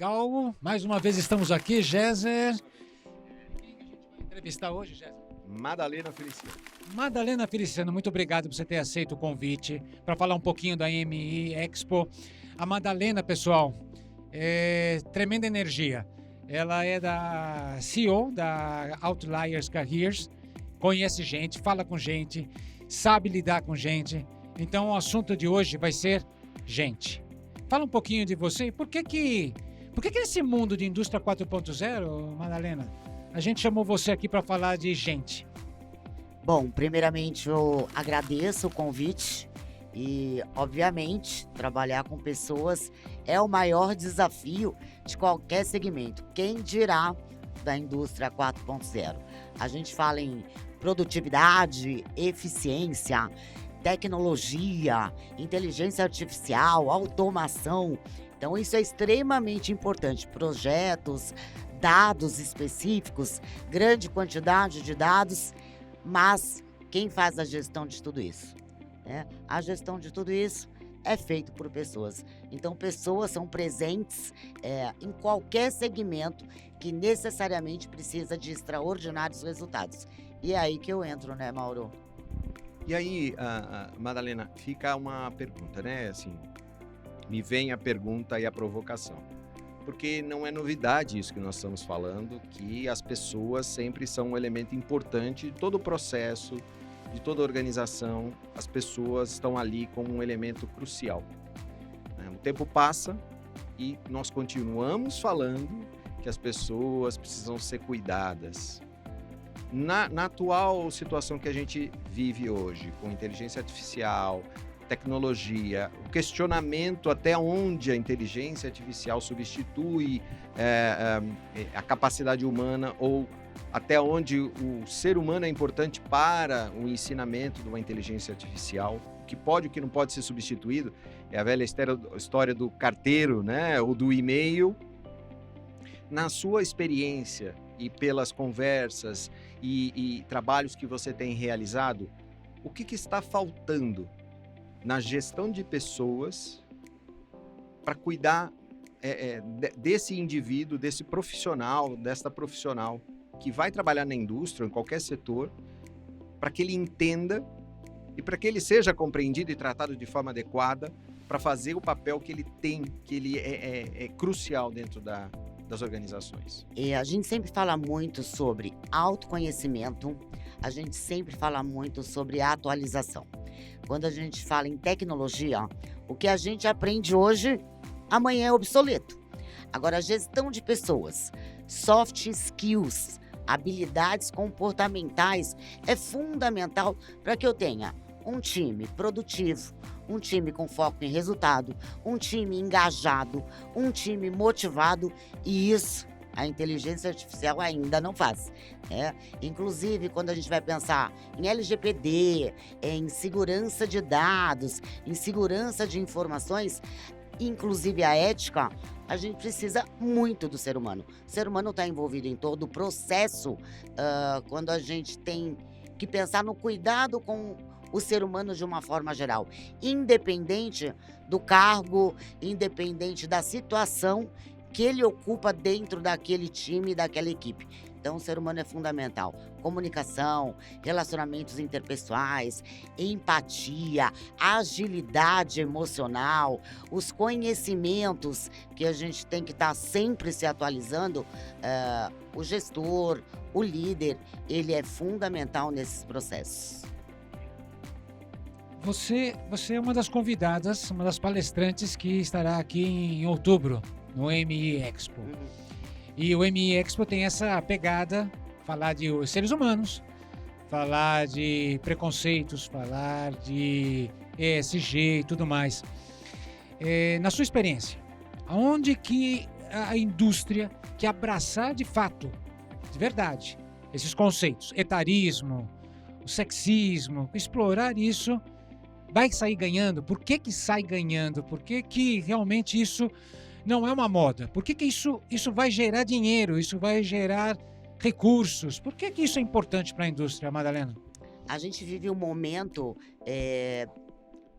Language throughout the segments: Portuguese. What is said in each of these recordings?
legal. Mais uma vez estamos aqui, Géser. Quem a gente vai entrevistar hoje, Géser? Madalena Feliciano. Madalena Feliciano, muito obrigado por você ter aceito o convite para falar um pouquinho da AMI Expo. A Madalena, pessoal, é tremenda energia. Ela é da CEO da Outliers Careers, conhece gente, fala com gente, sabe lidar com gente. Então o assunto de hoje vai ser gente. Fala um pouquinho de você. Por que nesse mundo de indústria 4.0, Madalena, a gente chamou você aqui para falar de gente? Bom, primeiramente eu agradeço o convite e, obviamente, trabalhar com pessoas é o maior desafio de qualquer segmento. Quem dirá da indústria 4.0? A gente fala em produtividade, eficiência, tecnologia, inteligência artificial, automação. Então, isso é extremamente importante. Projetos, dados específicos, grande quantidade de dados, mas quem faz a gestão de tudo isso? A gestão de tudo isso é feito por pessoas. Então, pessoas são presentes em qualquer segmento que necessariamente precisa de extraordinários resultados. E é aí que eu entro, né, Mauro? E aí, Madalena, fica uma pergunta, né? Assim, me vem a pergunta e a provocação. Porque não é novidade isso que nós estamos falando, que as pessoas sempre são um elemento importante de todo o processo, de toda a organização. As pessoas estão ali como um elemento crucial. O tempo passa e nós continuamos falando que as pessoas precisam ser cuidadas. Na atual situação que a gente vive hoje, com inteligência artificial, tecnologia, o questionamento até onde a inteligência artificial substitui a capacidade humana ou até onde o ser humano é importante para o ensinamento de uma inteligência artificial, o que pode e o que não pode ser substituído, é a velha história do carteiro, né, ou do e-mail. Na sua experiência e pelas conversas e trabalhos que você tem realizado, o que está faltando na gestão de pessoas para cuidar desse indivíduo, desse profissional, desta profissional que vai trabalhar na indústria, em qualquer setor, para que ele entenda e para que ele seja compreendido e tratado de forma adequada para fazer o papel que ele tem, que ele é crucial dentro das organizações. A gente sempre fala muito sobre autoconhecimento, a gente sempre fala muito sobre atualização. Quando a gente fala em tecnologia, o que a gente aprende hoje, amanhã é obsoleto. Agora, a gestão de pessoas, soft skills, habilidades comportamentais, é fundamental para que eu tenha um time produtivo, um time com foco em resultado, um time engajado, um time motivado, e isso a inteligência artificial ainda não faz. Inclusive, quando a gente vai pensar em LGPD, em segurança de dados, em segurança de informações, inclusive a ética, a gente precisa muito do ser humano. O ser humano está envolvido em todo o processo, quando a gente tem que pensar no cuidado com o ser humano de uma forma geral, independente do cargo, independente da situação que ele ocupa dentro daquele time, daquela equipe. Então, o ser humano é fundamental. Comunicação, relacionamentos interpessoais, empatia, agilidade emocional, os conhecimentos que a gente tem que estar sempre se atualizando. O gestor, o líder, ele é fundamental nesses processos. Você é uma das convidadas, uma das palestrantes que estará aqui em outubro, no AMI Expo. E o AMI Expo tem essa pegada, falar de seres humanos, falar de preconceitos, falar de ESG e tudo mais. Na sua experiência, aonde que a indústria que abraçar de fato, de verdade, esses conceitos, etarismo, o sexismo, explorar isso, vai sair ganhando? Por que sai ganhando? Por que realmente isso não é uma moda? Por que isso vai gerar dinheiro? Isso vai gerar recursos? Por que isso é importante para a indústria, Madalena? A gente vive um momento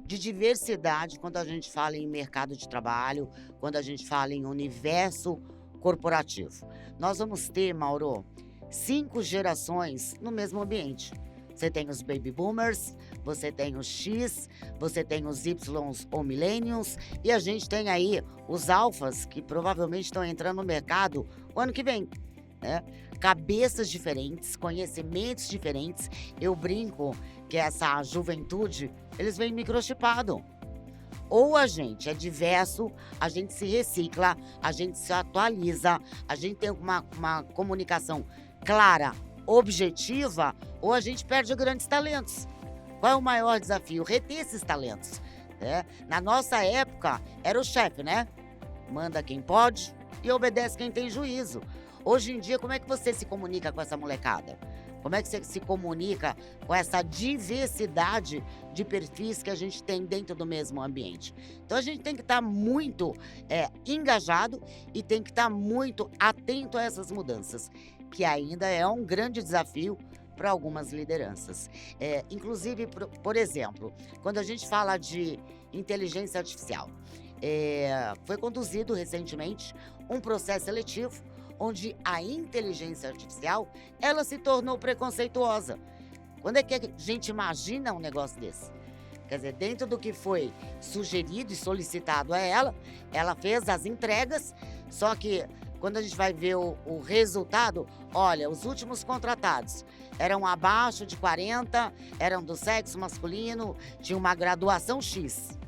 de diversidade quando a gente fala em mercado de trabalho, quando a gente fala em universo corporativo. Nós vamos ter, Mauro, 5 gerações no mesmo ambiente. Você tem os baby boomers, você tem os X, você tem os Ys ou millennials, e a gente tem aí os alfas, que provavelmente estão entrando no mercado o ano que vem, né? Cabeças diferentes, conhecimentos diferentes. Eu brinco que essa juventude, eles vêm microchipado. Ou a gente é diverso, a gente se recicla, a gente se atualiza, a gente tem uma comunicação clara, objetiva, ou a gente perde grandes talentos. Qual é o maior desafio? Reter esses talentos, né? Na nossa época, era o chefe, né? Manda quem pode e obedece quem tem juízo. Hoje em dia, como é que você se comunica com essa molecada? Como é que você se comunica com essa diversidade de perfis que a gente tem dentro do mesmo ambiente? Então, a gente tem que estar muito engajado e tem que estar muito atento a essas mudanças, que ainda é um grande desafio para algumas lideranças. Inclusive, por exemplo, quando a gente fala de inteligência artificial, foi conduzido recentemente um processo seletivo onde a inteligência artificial, ela se tornou preconceituosa. Quando é que a gente imagina um negócio desse? Quer dizer, dentro do que foi sugerido e solicitado a ela, ela fez as entregas, só que quando a gente vai ver o resultado, olha, os últimos contratados eram abaixo de 40, eram do sexo masculino, tinham uma graduação X.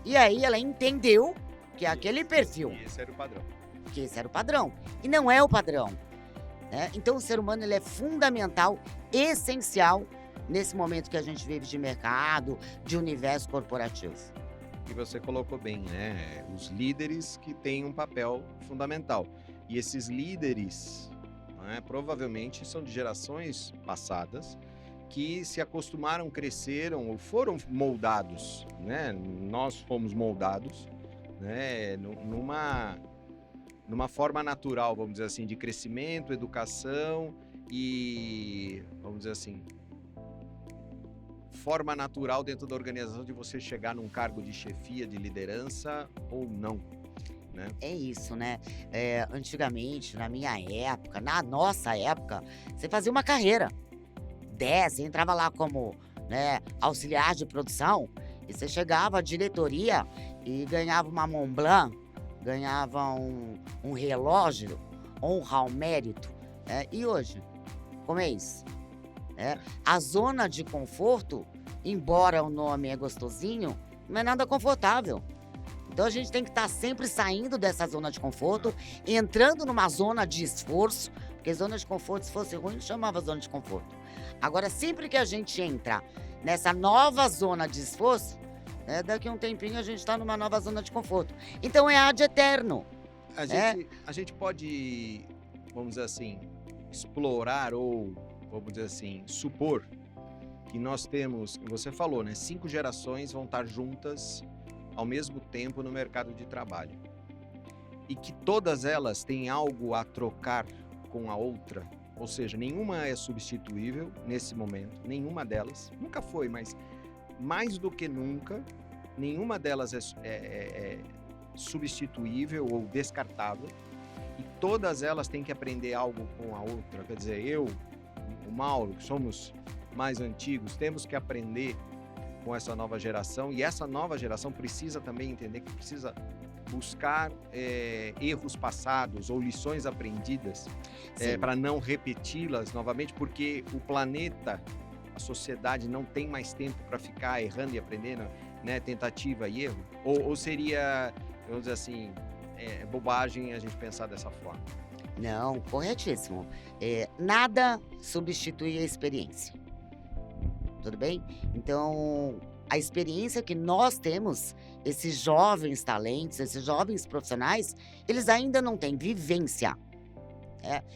E aí ela entendeu que aquele perfil... E esse era o padrão. Que esse era o padrão. E não é o padrão, né? Então o ser humano ele é fundamental, essencial, nesse momento que a gente vive de mercado, de universo corporativo. E você colocou bem, né? Os líderes que têm um papel fundamental. E esses líderes, né, provavelmente são de gerações passadas que se acostumaram, cresceram ou foram moldados, né? Nós fomos moldados, né? Numa forma natural, vamos dizer assim, de crescimento, educação e, vamos dizer assim, forma natural dentro da organização de você chegar num cargo de chefia, de liderança ou não, né? É isso, né? Antigamente, na minha época, na nossa época, você fazia uma carreira. Você entrava lá como, né, auxiliar de produção e você chegava à diretoria e ganhava uma Mont Blanc, ganhava um relógio, honra ao mérito. E hoje, como é isso? A zona de conforto, embora o nome é gostosinho, não é nada confortável. Então a gente tem que estar sempre saindo dessa zona de conforto, entrando numa zona de esforço, porque zona de conforto, se fosse ruim, não chamava zona de conforto. Agora, sempre que a gente entra nessa nova zona de esforço, daqui a um tempinho a gente está numa nova zona de conforto. Então é ad eterno. A gente pode, vamos dizer assim, explorar ou, vamos dizer assim, supor que nós temos, você falou, né? 5 gerações vão estar juntas ao mesmo tempo no mercado de trabalho. E que todas elas têm algo a trocar com a outra. Ou seja, nenhuma é substituível nesse momento. Nenhuma delas. Nunca foi, mas mais do que nunca, nenhuma delas é substituível ou descartável. E todas elas têm que aprender algo com a outra. Quer dizer, eu, o Mauro, que somos mais antigos, temos que aprender com essa nova geração. E essa nova geração precisa também entender que precisa buscar erros passados ou lições aprendidas para não repeti-las novamente, porque o planeta, a sociedade não tem mais tempo para ficar errando e aprendendo, né? Tentativa e erro. Ou seria, vamos dizer assim, bobagem a gente pensar dessa forma? Não, corretíssimo. Nada substitui a experiência. Tudo bem? Então, a experiência que nós temos, esses jovens talentos, esses jovens profissionais, eles ainda não têm vivência.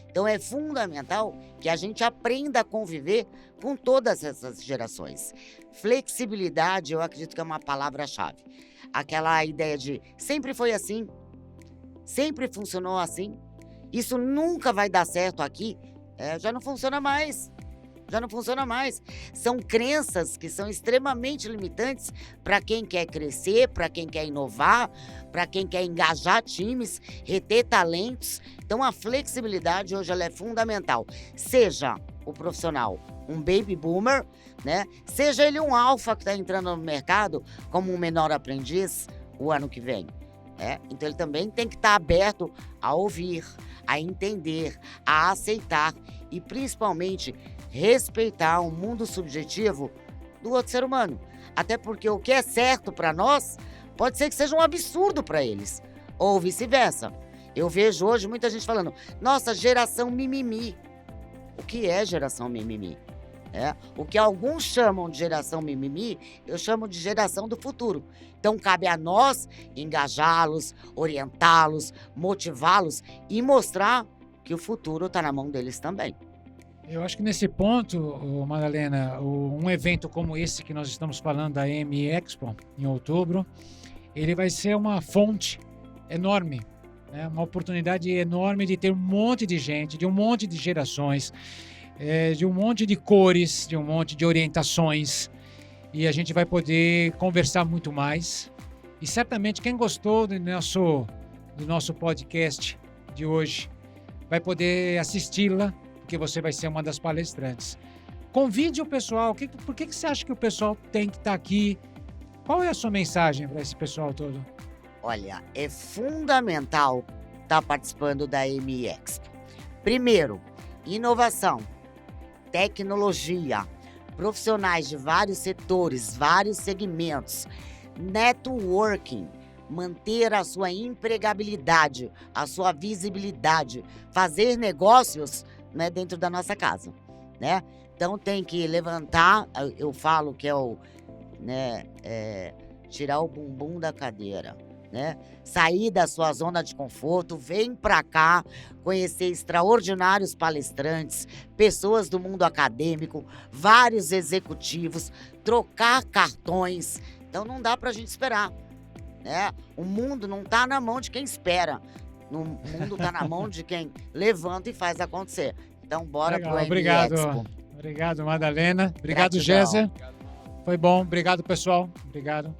Então, é fundamental que a gente aprenda a conviver com todas essas gerações. Flexibilidade, eu acredito que é uma palavra-chave. Aquela ideia de sempre foi assim, sempre funcionou assim, isso nunca vai dar certo aqui, já não funciona mais. Já não funciona mais. São crenças que são extremamente limitantes para quem quer crescer, para quem quer inovar, para quem quer engajar times, reter talentos. Então, a flexibilidade hoje ela é fundamental. Seja o profissional um baby boomer, né? Seja ele um alfa que está entrando no mercado como um menor aprendiz o ano que vem. Então, ele também tem que estar aberto a ouvir, a entender, a aceitar e, principalmente, respeitar o mundo subjetivo do outro ser humano. Até porque o que é certo para nós pode ser que seja um absurdo para eles, ou vice-versa. Eu vejo hoje muita gente falando, nossa, geração mimimi. O que é geração mimimi? O que alguns chamam de geração mimimi, eu chamo de geração do futuro. Então, cabe a nós engajá-los, orientá-los, motivá-los e mostrar que o futuro está na mão deles também. Eu acho que nesse ponto, Madalena, um evento como esse que nós estamos falando, da EMI Expo, em outubro, ele vai ser uma fonte enorme, né? Uma oportunidade enorme de ter um monte de gente, de um monte de gerações, de um monte de cores, de um monte de orientações, e a gente vai poder conversar muito mais. E certamente quem gostou do nosso podcast de hoje vai poder assisti-la, porque você vai ser uma das palestrantes. Convide o pessoal. Por que você acha que o pessoal tem que estar aqui? Qual é a sua mensagem para esse pessoal todo? Olha, é fundamental estar participando da EMI Expo. Primeiro, inovação, tecnologia, profissionais de vários setores, vários segmentos, networking, manter a sua empregabilidade, a sua visibilidade, fazer negócios, né, dentro da nossa casa, né? Então tem que levantar, eu falo que tirar o bumbum da cadeira, né? Sair da sua zona de conforto, vem para cá, conhecer extraordinários palestrantes, pessoas do mundo acadêmico, vários executivos, trocar cartões. Então não dá para a gente esperar, né? O mundo não está na mão de quem espera. O mundo está na mão de quem levanta e faz acontecer. Então bora pro EMI Expo. Obrigado, Madalena. Obrigado, Gratidão. Gésia. Foi bom. Obrigado, pessoal. Obrigado.